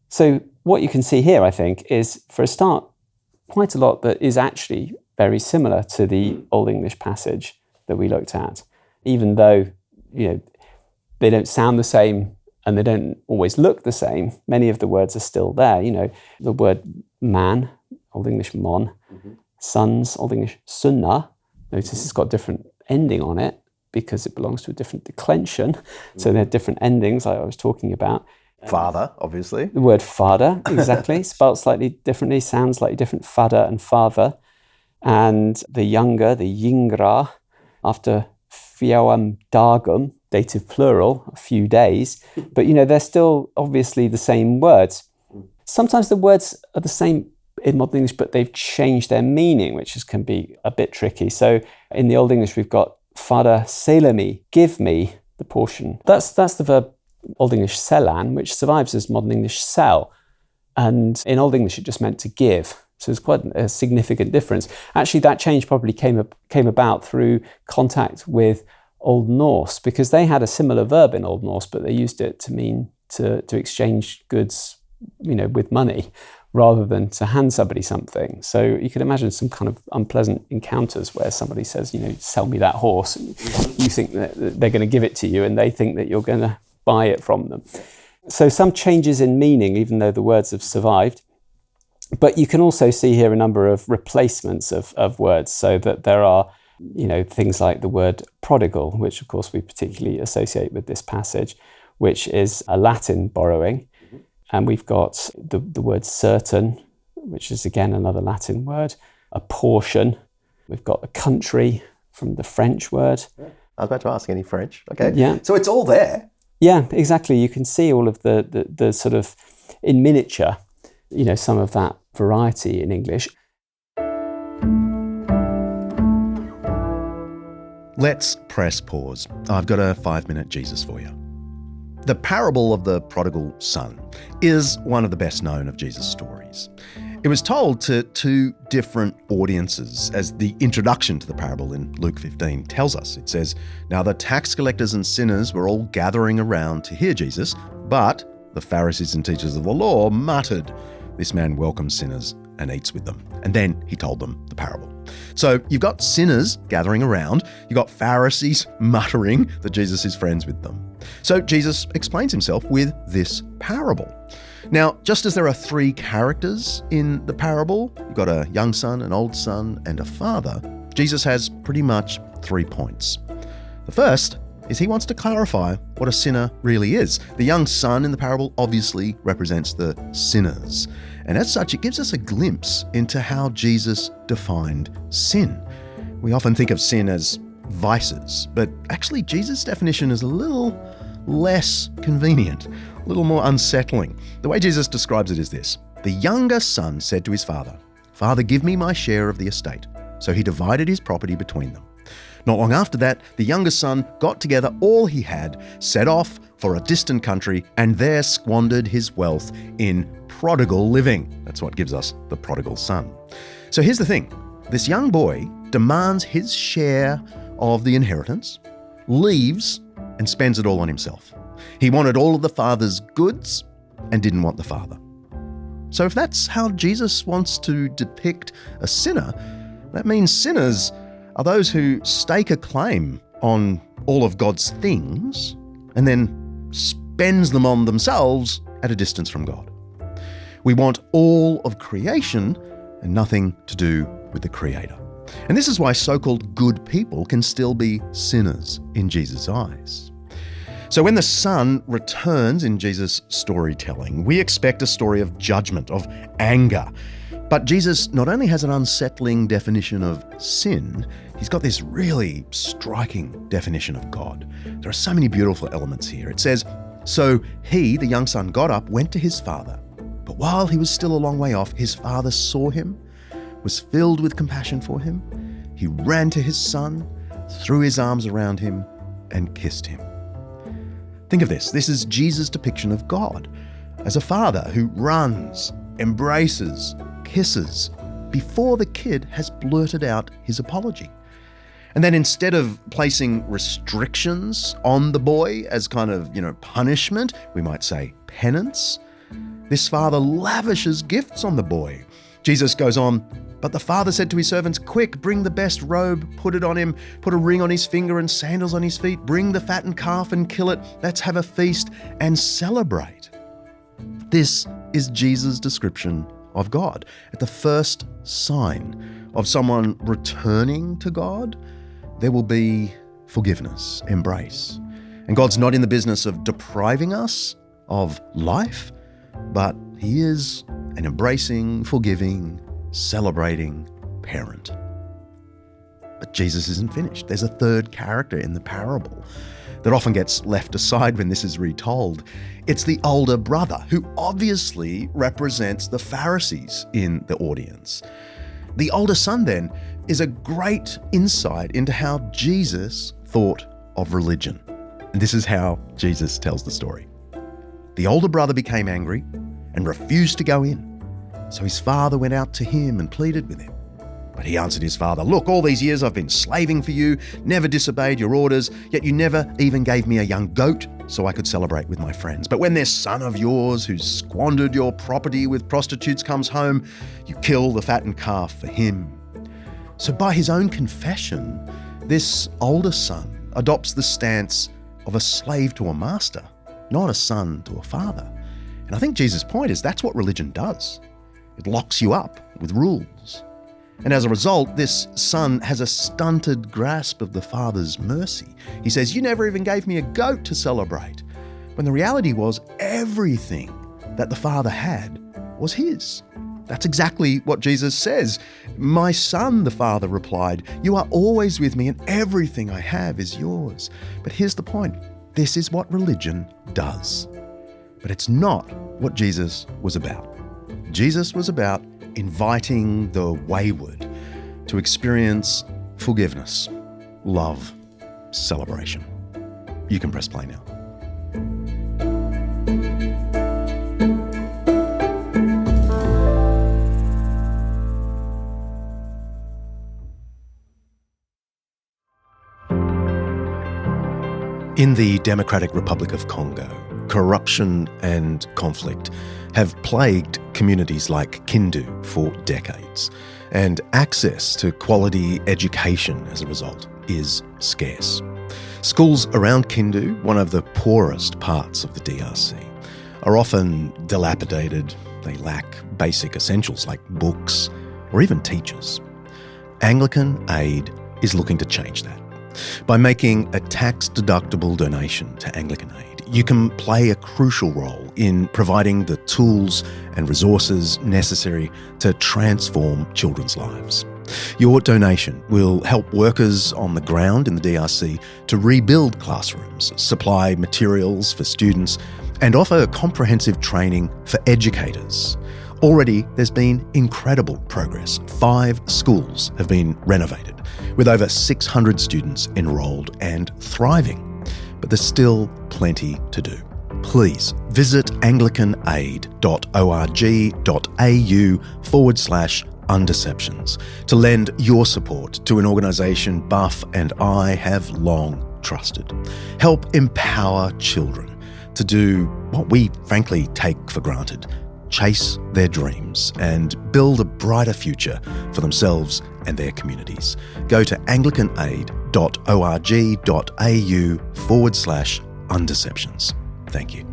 So what you can see here, I think, is, for a start, quite a lot that is actually very similar to the Old English passage that we looked at. Even though, they don't sound the same and they don't always look the same, many of the words are still there. The word man, Old English mon, sons, Old English sunna. Notice it's got a different ending on it because it belongs to a different declension. So they have different endings, like I was talking about. Father, obviously. The word father, exactly, spelled slightly differently, sounds slightly different, fada and father. And the younger, the yingra, after fiawam dagum, dative plural, a few days. But, they're still obviously the same words. Sometimes the words are the same in Modern English, but they've changed their meaning, which can be a bit tricky. So in the Old English, we've got fada selami, give me the portion. That's the verb Old English selan, which survives as Modern English sell. And in Old English, it just meant to give. So there's quite a significant difference. Actually, that change probably came about through contact with Old Norse, because they had a similar verb in Old Norse, but they used it to mean to exchange goods, with money, rather than to hand somebody something. So you could imagine some kind of unpleasant encounters where somebody says, sell me that horse, and you think that they're going to give it to you and they think that you're going to buy it from them. So some changes in meaning, even though the words have survived. But you can also see here a number of replacements of words, so that there are things like the word prodigal, which of course we particularly associate with this passage, which is a Latin borrowing. And we've got the word certain, which is again another Latin word, a portion. We've got a country from the French word. I was about to ask, any French? Okay. Yeah. So it's all there. Yeah, exactly. You can see all of the sort of, in miniature, some of that variety in English. Let's press pause. I've got a 5-minute Jesus for you. The parable of the prodigal son is one of the best known of Jesus' stories. It was told to two different audiences, as the introduction to the parable in Luke 15 tells us. It says, "Now the tax collectors and sinners were all gathering around to hear Jesus, but the Pharisees and teachers of the law muttered, 'This man welcomes sinners and eats with them.' And then he told them the parable." So you've got sinners gathering around, you've got Pharisees muttering that Jesus is friends with them. So Jesus explains himself with this parable. Now, just as there are 3 characters in the parable, you've got a young son, an old son, and a father, Jesus has pretty much 3 points. The first is he wants to clarify what a sinner really is. The young son in the parable obviously represents the sinners. And as such, it gives us a glimpse into how Jesus defined sin. We often think of sin as vices, but actually Jesus' definition is a little less convenient, a little more unsettling. The way Jesus describes it is this: "The younger son said to his father, 'Father, give me my share of the estate.' So he divided his property between them. Not long after that, the younger son got together all he had, set off for a distant country, and there squandered his wealth in prodigal living." That's what gives us the prodigal son. So here's the thing. This young boy demands his share of the inheritance, leaves, and spends it all on himself. He wanted all of the father's goods and didn't want the father. So if that's how Jesus wants to depict a sinner, that means sinners are those who stake a claim on all of God's things and then spends them on themselves at a distance from God. We want all of creation and nothing to do with the Creator. And this is why so-called good people can still be sinners in Jesus' eyes. So when the son returns in Jesus' storytelling, we expect a story of judgment, of anger. But Jesus not only has an unsettling definition of sin, he's got this really striking definition of God. There are so many beautiful elements here. It says, "So he, the young son, got up, went to his father. But while he was still a long way off, his father saw him, was filled with compassion for him. He ran to his son, threw his arms around him, and kissed him." Think of this. This is Jesus' depiction of God as a father who runs, embraces, kisses before the kid has blurted out his apology. And then instead of placing restrictions on the boy as kind of, punishment, we might say penance, this father lavishes gifts on the boy. Jesus goes on, "But the father said to his servants, 'Quick, bring the best robe, put it on him, put a ring on his finger and sandals on his feet. Bring the fattened calf and kill it. Let's have a feast and celebrate.'" This is Jesus' description of God. At the first sign of someone returning to God, there will be forgiveness, embrace. And God's not in the business of depriving us of life, but he is an embracing, forgiving, celebrating parent. But Jesus isn't finished. There's a third character in the parable that often gets left aside when this is retold. It's the older brother, who obviously represents the Pharisees in the audience. The older son, then, is a great insight into how Jesus thought of religion. And this is how Jesus tells the story. "The older brother became angry and refused to go in. So his father went out to him and pleaded with him. But he answered his father, 'Look, all these years I've been slaving for you, never disobeyed your orders, yet you never even gave me a young goat so I could celebrate with my friends. But when this son of yours who's squandered your property with prostitutes comes home, you kill the fattened calf for him. So by his own confession, this older son adopts the stance of a slave to a master, not a son to a father. And I think Jesus' point is that's what religion does. It locks you up with rules. And as a result, this son has a stunted grasp of the father's mercy. He says, "You never even gave me a goat to celebrate." When the reality was everything that the father had was his. That's exactly what Jesus says. "My son," the father replied, "you are always with me and everything I have is yours." But here's the point. This is what religion does. But it's not what Jesus was about. Jesus was about inviting the wayward to experience forgiveness, love, celebration. You can press play now. In the Democratic Republic of Congo, corruption and conflict have plagued communities like Kindu for decades, and access to quality education as a result is scarce. Schools around Kindu, one of the poorest parts of the DRC, are often dilapidated. They lack basic essentials like books or even teachers. Anglican Aid is looking to change that. By making a tax-deductible donation to Anglican Aid, you can play a crucial role in providing the tools and resources necessary to transform children's lives. Your donation will help workers on the ground in the DRC to rebuild classrooms, supply materials for students, and offer comprehensive training for educators. Already, there's been incredible progress. 5 schools have been renovated, with over 600 students enrolled and thriving. But there's still plenty to do. Please visit anglicanaid.org.au/undeceptions to lend your support to an organisation Buff and I have long trusted. Help empower children to do what we frankly take for granted: chase their dreams and build a brighter future for themselves and their communities. Go to anglicanaid.org.au/undeceptions. Thank you.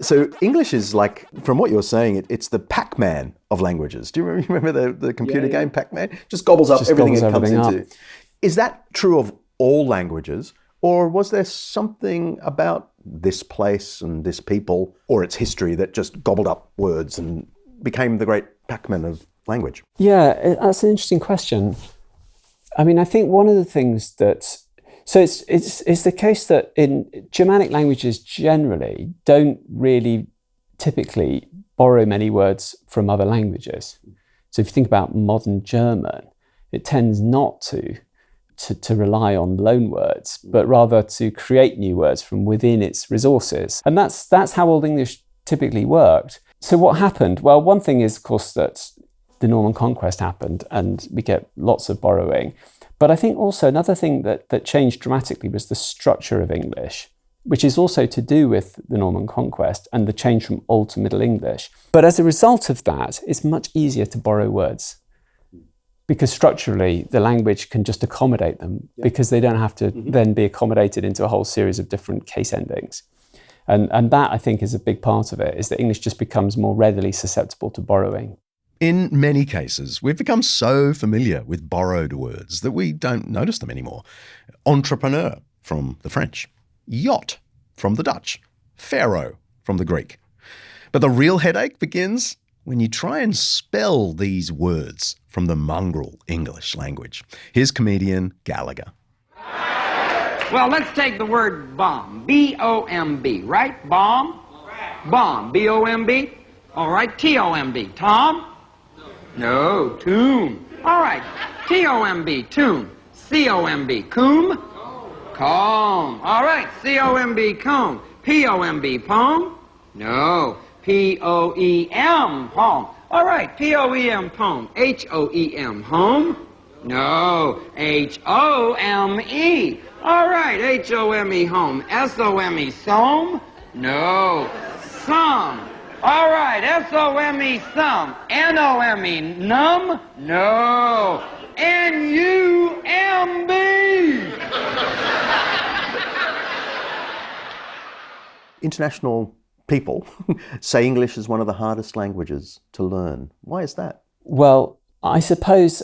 So English is like, from what you're saying, it's the Pac-Man of languages. Do you remember the computer game Pac-Man? Just gobbles up everything it comes into. Is that true of all languages, or was there something about this place and this people or its history that just gobbled up words and became the great Pac-Man of language? Yeah, that's an interesting question. I mean, I think one of the things that... So it's the case that in Germanic languages generally don't really typically borrow many words from other languages. So if you think about modern German, it tends not to rely on loan words, but rather to create new words from within its resources. And that's how Old English typically worked. So what happened? Well, one thing is, of course, that the Norman Conquest happened and we get lots of borrowing. But I think also another thing that changed dramatically was the structure of English, which is also to do with the Norman Conquest and the change from Old to Middle English. But as a result of that, it's much easier to borrow words, because structurally the language can just accommodate them, because they don't have to then be accommodated into a whole series of different case endings. And that, I think, is a big part of it, is that English just becomes more readily susceptible to borrowing. In many cases, we've become so familiar with borrowed words that we don't notice them anymore. Entrepreneur from the French, yacht from the Dutch, pharaoh from the Greek. But the real headache begins when you try and spell these words from the mongrel English language. Here's comedian Gallagher. Well, let's take the word bomb, B-O-M-B, right? Bomb? Bomb, B-O-M-B? All right, T-O-M-B, Tom? No, tomb. All right, T-O-M-B, tomb. C-O-M-B, comb? Comb. All right, C-O-M-B, comb. P-O-M-B, poem? No. P-O-E-M, home. All right, P-O-E-M, home. H-O-E-M, home. No, H-O-M-E. All right, H-O-M-E, home. S-O-M-E, some. No, some. All right, S-O-M-E, some. N-O-M-E, numb. No, N-U-M-B. International people say English is one of the hardest languages to learn. Why is that? Well, I suppose,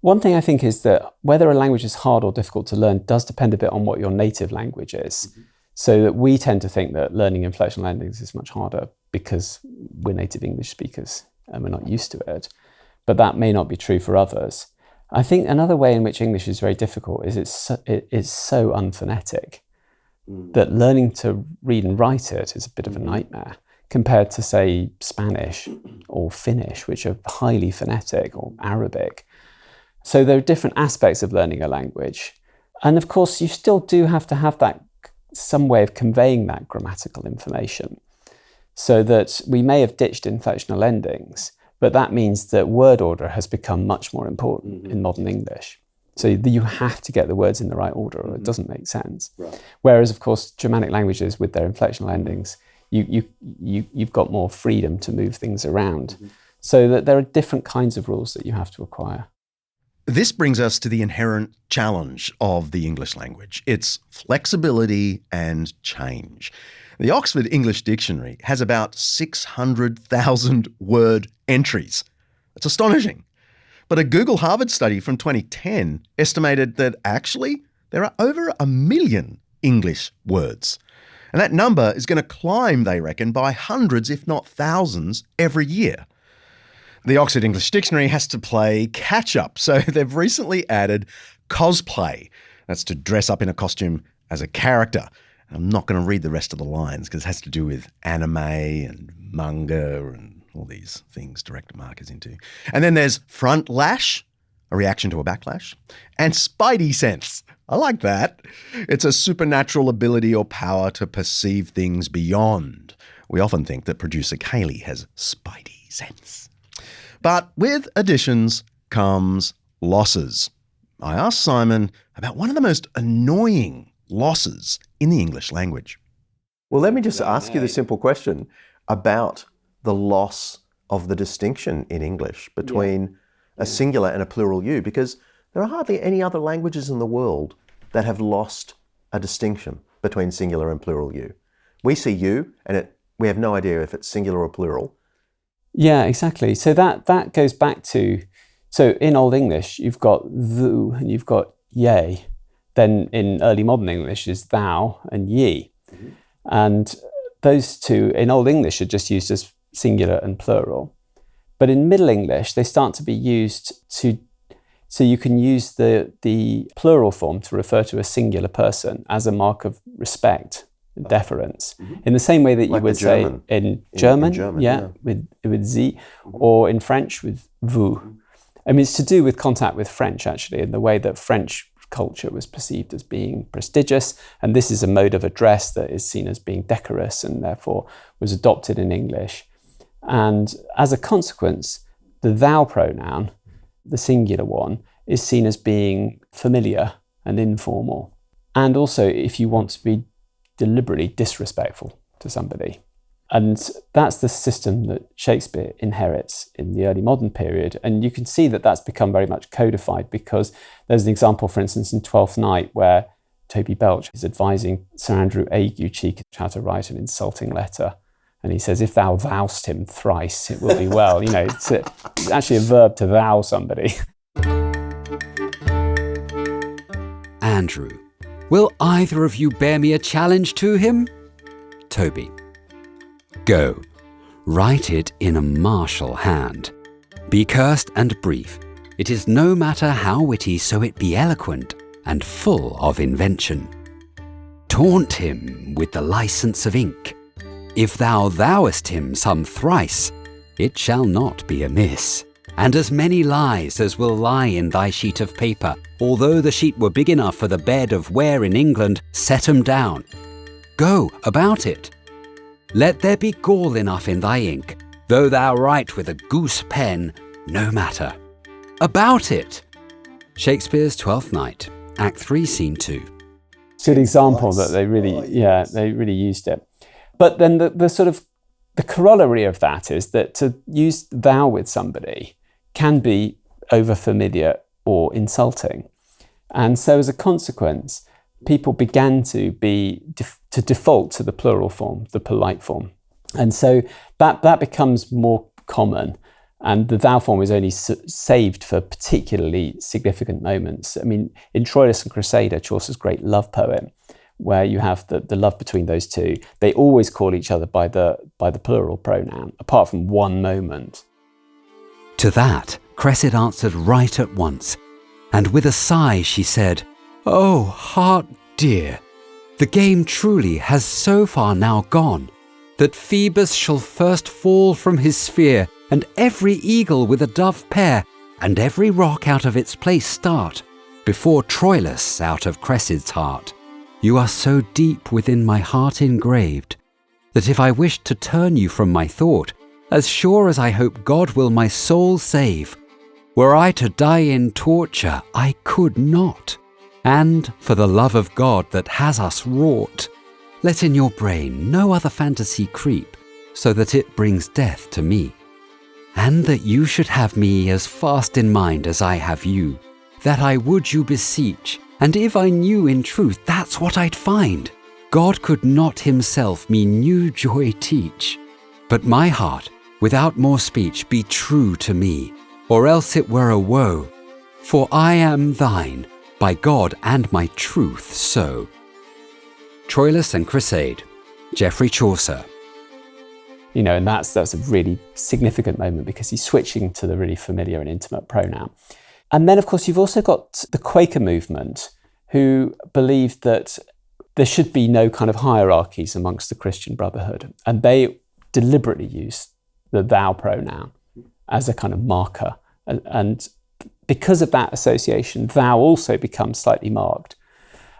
one thing I think is that whether a language is hard or difficult to learn does depend a bit on what your native language is. Mm-hmm. So that we tend to think that learning inflectional endings is much harder because we're native English speakers and we're not used to it. But that may not be true for others. I think another way in which English is very difficult is it is so unphonetic that learning to read and write it is a bit of a nightmare compared to, say, Spanish or Finnish, which are highly phonetic, or Arabic. So there are different aspects of learning a language. And of course, you still do have to have that some way of conveying that grammatical information, so that we may have ditched inflectional endings, but that means that word order has become much more important in modern English. So you have to get the words in the right order or it doesn't make sense. Right. Whereas, of course, Germanic languages with their inflectional endings, you've got more freedom to move things around. So that there are different kinds of rules that you have to acquire. This brings us to the inherent challenge of the English language. It's flexibility and change. The Oxford English Dictionary has about 600,000 word entries. That's astonishing. But a Google Harvard study from 2010 estimated that actually there are over 1 million English words. And that number is going to climb, they reckon, by hundreds, if not thousands, every year. The Oxford English Dictionary has to play catch-up, so they've recently added cosplay. That's to dress up in a costume as a character. I'm not going to read the rest of the lines because it has to do with anime and manga and all these things director Mark is into. And then there's front lash, a reaction to a backlash, and spidey sense. I like that. It's a supernatural ability or power to perceive things beyond. We often think that producer Kaylee has spidey sense. But with additions comes losses. I asked Simon about one of the most annoying losses in the English language. Well, let me just ask you the simple question about the loss of the distinction in English between a singular and a plural you, because there are hardly any other languages in the world that have lost a distinction between singular and plural you. We see you, and we have no idea if it's singular or plural. Yeah, exactly. So that goes back to, so in Old English, you've got thou and you've got ye. Then in early modern English is thou and ye. Mm-hmm. And those two in Old English are just used as singular and plural. But in Middle English, they start to be used so you can use the plural form to refer to a singular person as a mark of respect and deference. Mm-hmm. In the same way that you would say in German, with sie, or in French with vous. I mean, it's to do with contact with French, actually, in the way that French culture was perceived as being prestigious, and this is a mode of address that is seen as being decorous and therefore was adopted in English. And as a consequence, the thou pronoun, the singular one, is seen as being familiar and informal. And also if you want to be deliberately disrespectful to somebody. And that's the system that Shakespeare inherits in the early modern period. And you can see that that's become very much codified, because there's an example, for instance, in Twelfth Night, where Toby Belch is advising Sir Andrew Aguecheek how to write an insulting letter. And he says, if thou thou'st him thrice, it will be well. You know, it's actually a verb to thou somebody. Andrew, will either of you bear me a challenge to him? Toby. Go. Write it in a martial hand. Be cursed and brief. It is no matter how witty, so it be eloquent and full of invention. Taunt him with the license of ink. If thou thou'st him some thrice, it shall not be amiss. And as many lies as will lie in thy sheet of paper, although the sheet were big enough for the bed of ware in England, set 'em down. Go about it. Let there be gall enough in thy ink, though thou write with a goose pen, no matter. About it! Shakespeare's Twelfth Night, Act 3, Scene 2. Good example that they really used it. But then the sort of the corollary of that is that to use thou with somebody can be over-familiar or insulting. And so as a consequence, people began to default to the plural form, the polite form. And so that becomes more common. And the thou form is only saved for particularly significant moments. I mean, in Troilus and Cressida, Chaucer's great love poem, where you have the love between those two, they always call each other by the plural pronoun, apart from one moment. To that, Cressid answered right at once, and with a sigh she said, "Oh, heart dear, the game truly has so far now gone, that Phoebus shall first fall from his sphere, and every eagle with a dove pair, and every rock out of its place start, before Troilus out of Cressid's heart. You are so deep within my heart engraved, that if I wished to turn you from my thought, as sure as I hope God will my soul save, were I to die in torture, I could not. And for the love of God that has us wrought, let in your brain no other fantasy creep, so that it brings death to me. And that you should have me as fast in mind as I have you, that I would you beseech, and if I knew in truth that's what I'd find, God could not himself me new joy teach. But my heart, without more speech, be true to me, or else it were a woe, for I am thine, by God and my truth so." Troilus and Cresside, Geoffrey Chaucer. You know, and that's a really significant moment because he's switching to the really familiar and intimate pronoun. And then, of course, you've also got the Quaker movement, who believed that there should be no kind of hierarchies amongst the Christian brotherhood. And they deliberately used the thou pronoun as a kind of marker. And because of that association, thou also becomes slightly marked.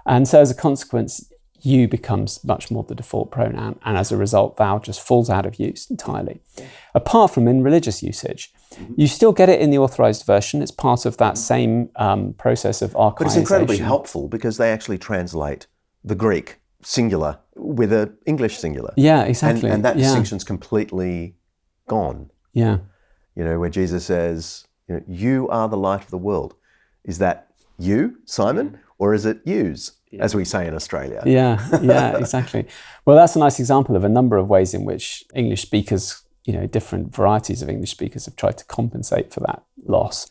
And so as a consequence, you becomes much more the default pronoun, and as a result, thou just falls out of use entirely. Apart from in religious usage, you still get it in the authorized version. It's part of that same process of archaization. But it's incredibly helpful because they actually translate the Greek singular with an English singular. Yeah, exactly. And that distinction's completely gone. Yeah. You know, where Jesus says, you are the light of the world. Is that you, Simon, or is it yous? As we say in Australia. Yeah, exactly. Well, that's a nice example of a number of ways in which English speakers, different varieties of English speakers have tried to compensate for that loss.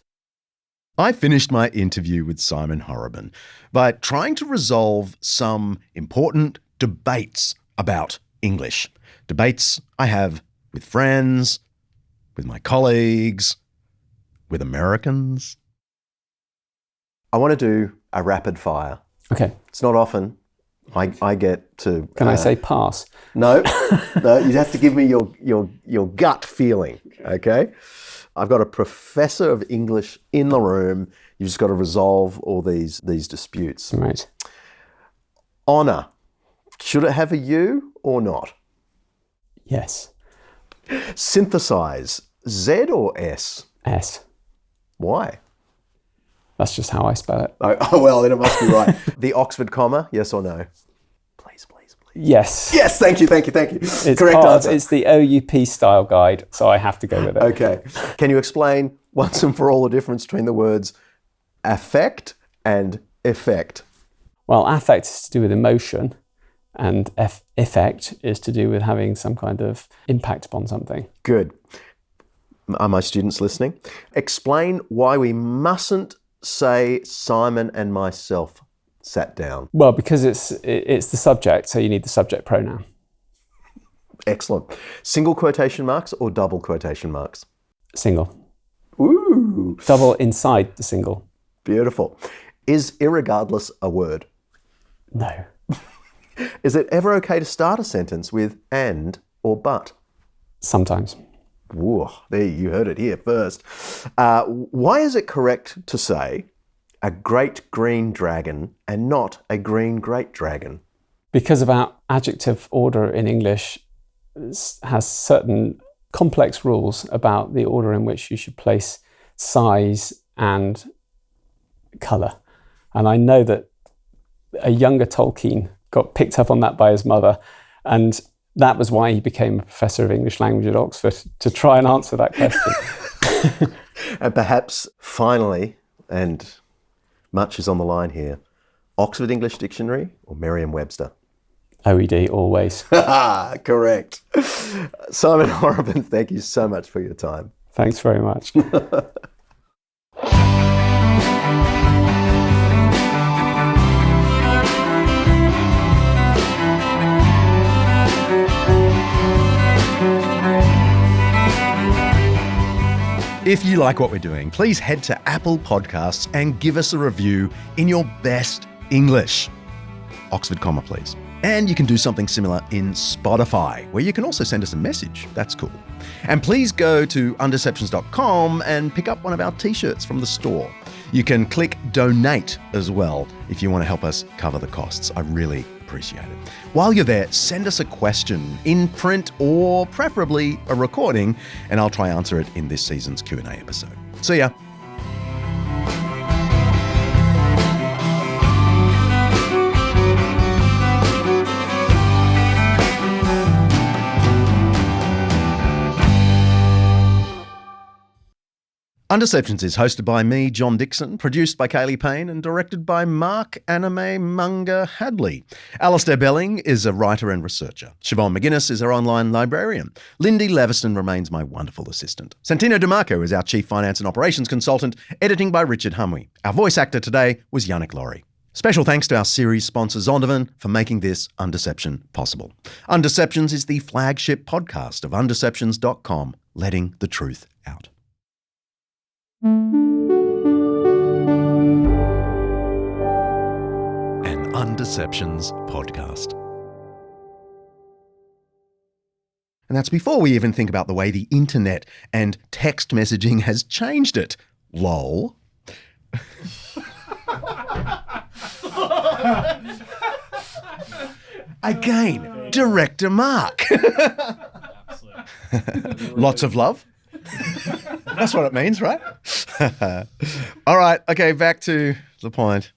I finished my interview with Simon Horobin by trying to resolve some important debates about English. Debates I have with friends, with my colleagues, with Americans. I want to do a rapid fire. Okay. It's not often I get to... Can I say pass? No, you have to give me your gut feeling, okay? I've got a professor of English in the room. You've just got to resolve all these disputes. Right. Honour. Should it have a U or not? Yes. Synthesize. Z or S? S. Why? That's just how I spell it. Oh well, then it must be right. The Oxford comma, yes or no? Please. Yes. Yes, thank you. It's correct answer. It's the OUP style guide, so I have to go with it. Okay. Can you explain once and for all the difference between the words affect and effect? Well, affect is to do with emotion, and effect is to do with having some kind of impact upon something. Good. Are my students listening? Explain why we mustn't say Simon and myself sat down. Well, because it's the subject, so you need the subject pronoun. Excellent. Single quotation marks or double quotation marks? Single. Ooh. Double inside the single. Beautiful. Is irregardless a word? No. Is it ever okay to start a sentence with and or but? Sometimes. Whoa, there, you heard it here first. Why is it correct to say a great green dragon and not a green great dragon? Because about adjective order in English, has certain complex rules about the order in which you should place size and colour. And I know that a younger Tolkien got picked up on that by his mother, and that was why he became a professor of English language at Oxford, to try and answer that question. And perhaps finally, and much is on the line here, Oxford English Dictionary or Merriam-Webster? OED, always. Correct. Simon Horobin, thank you so much for your time. Thanks very much. If you like what we're doing, please head to Apple Podcasts and give us a review in your best English. Oxford comma, please. And you can do something similar in Spotify, where you can also send us a message. That's cool. And please go to undeceptions.com and pick up one of our t-shirts from the store. You can click donate as well if you want to help us cover the costs. I really appreciate it. While you're there, send us a question in print or preferably a recording, and I'll try answer it in this season's Q&A episode. See ya. Undeceptions is hosted by me, John Dixon, produced by Kaylee Payne, and directed by Mark Anime Munger Hadley. Alistair Belling is a writer and researcher. Siobhan McGuinness is our online librarian. Lindy Leviston remains my wonderful assistant. Santino DeMarco is our chief finance and operations consultant, editing by Richard Humwe. Our voice actor today was Yannick Laurie. Special thanks to our series sponsor Zondervan for making this Undeception possible. Undeceptions is the flagship podcast of undeceptions.com, letting the truth out. An Undeceptions podcast. And that's before we even think about the way the internet and text messaging has changed it. Lol. Again, director Mark. Lots of love. That's what it means, right? All right. Okay, back to the point.